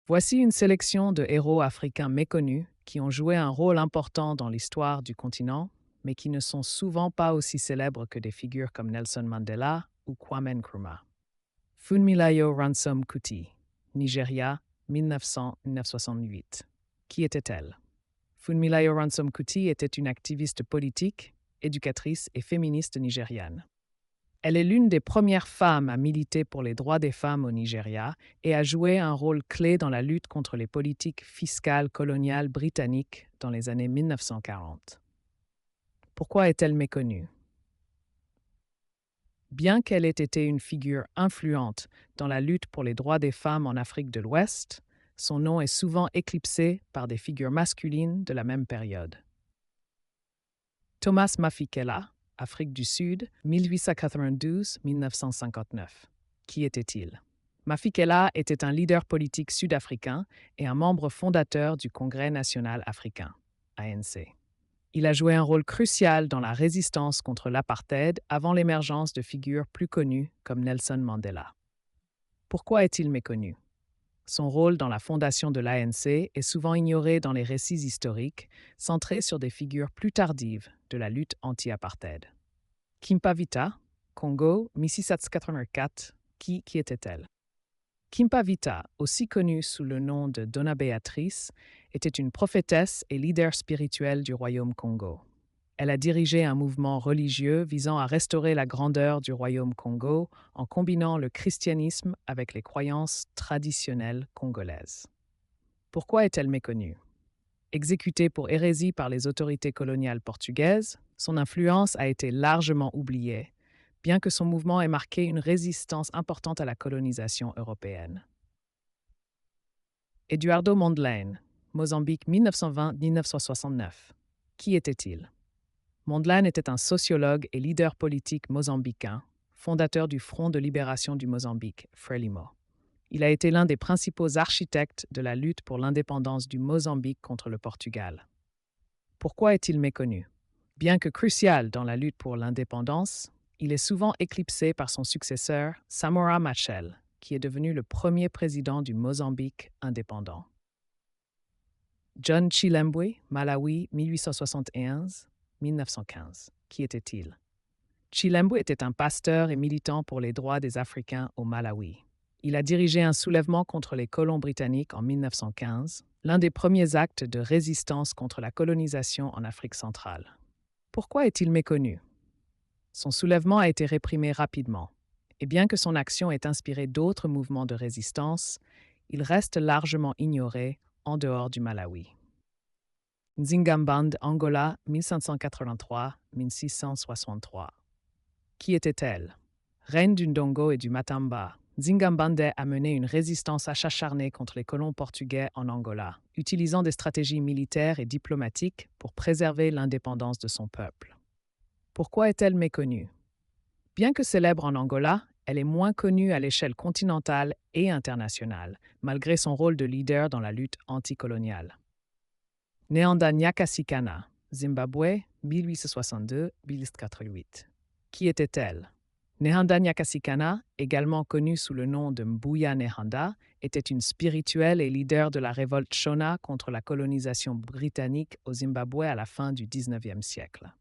Voici une sélection de héros africains méconnus qui ont joué un rôle important dans l'histoire du continent, mais qui ne sont souvent pas aussi célèbres que des figures comme Nelson Mandela ou Kwame Nkrumah. Funmilayo Ransome Kuti, Nigeria, 1900-1968. Qui était-elle? Funmilayo Ransome Kuti était une activiste politique, éducatrice et féministe nigériane. Elle est l'une des premières femmes à militer pour les droits des femmes au Nigeria et a joué un rôle clé dans la lutte contre les politiques fiscales coloniales britanniques dans les années 1940. Pourquoi est-elle méconnue? Bien qu'elle ait été une figure influente dans la lutte pour les droits des femmes en Afrique de l'Ouest, son nom est souvent éclipsé par des figures masculines de la même période. Thomas Mafikela, Afrique du Sud, 1892-1959. Qui était-il? Mafikela était un leader politique sud-africain et un membre fondateur du Congrès national africain, ANC. Il a joué un rôle crucial dans la résistance contre l'apartheid avant l'émergence de figures plus connues comme Nelson Mandela. Pourquoi est-il méconnu? Son rôle dans la fondation de l'ANC est souvent ignoré dans les récits historiques, centrés sur des figures plus tardives de la lutte anti-apartheid. Kimpavita, Congo, 1684, qui était-elle? Kimpavita, aussi connue sous le nom de Donna Béatrice, était une prophétesse et leader spirituel du royaume Congo. Elle a dirigé un mouvement religieux visant à restaurer la grandeur du royaume Congo en combinant le christianisme avec les croyances traditionnelles congolaises. Pourquoi est-elle méconnue? Exécutée pour hérésie par les autorités coloniales portugaises, son influence a été largement oubliée, bien que son mouvement ait marqué une résistance importante à la colonisation européenne. Eduardo Mondlane, Mozambique 1920-1969. Qui était-il? Mondlane était un sociologue et leader politique mozambicain, fondateur du Front de libération du Mozambique, Frelimo. Il a été l'un des principaux architectes de la lutte pour l'indépendance du Mozambique contre le Portugal. Pourquoi est-il méconnu? Bien que crucial dans la lutte pour l'indépendance, il est souvent éclipsé par son successeur, Samora Machel, qui est devenu le premier président du Mozambique indépendant. John Chilembwe, Malawi, 1871-1915. Qui était-il? Chilembwe était un pasteur et militant pour les droits des Africains au Malawi. Il a dirigé un soulèvement contre les colons britanniques en 1915, l'un des premiers actes de résistance contre la colonisation en Afrique centrale. Pourquoi est-il méconnu? Son soulèvement a été réprimé rapidement, et bien que son action ait inspiré d'autres mouvements de résistance, il reste largement ignoré en dehors du Malawi. Nzingambande, Angola, 1583-1663. Qui était-elle? Reine du Ndongo et du Matamba, Nzingambande a mené une résistance acharnée contre les colons portugais en Angola, utilisant des stratégies militaires et diplomatiques pour préserver l'indépendance de son peuple. Pourquoi est-elle méconnue? Bien que célèbre en Angola, elle est moins connue à l'échelle continentale et internationale, malgré son rôle de leader dans la lutte anticoloniale. Neanda Nyakasikana, Zimbabwe, 1862-1888. Qui était-elle? Nehanda Nyakasikana, également connue sous le nom de Mbuya Nehanda, était une spirituelle et leader de la révolte Shona contre la colonisation britannique au Zimbabwe à la fin du XIXe siècle.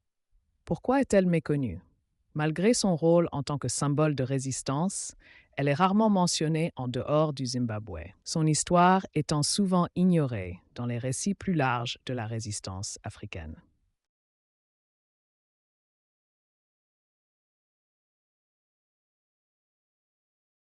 Pourquoi est-elle méconnue? Malgré son rôle en tant que symbole de résistance, elle est rarement mentionnée en dehors du Zimbabwe, son histoire étant souvent ignorée dans les récits plus larges de la résistance africaine.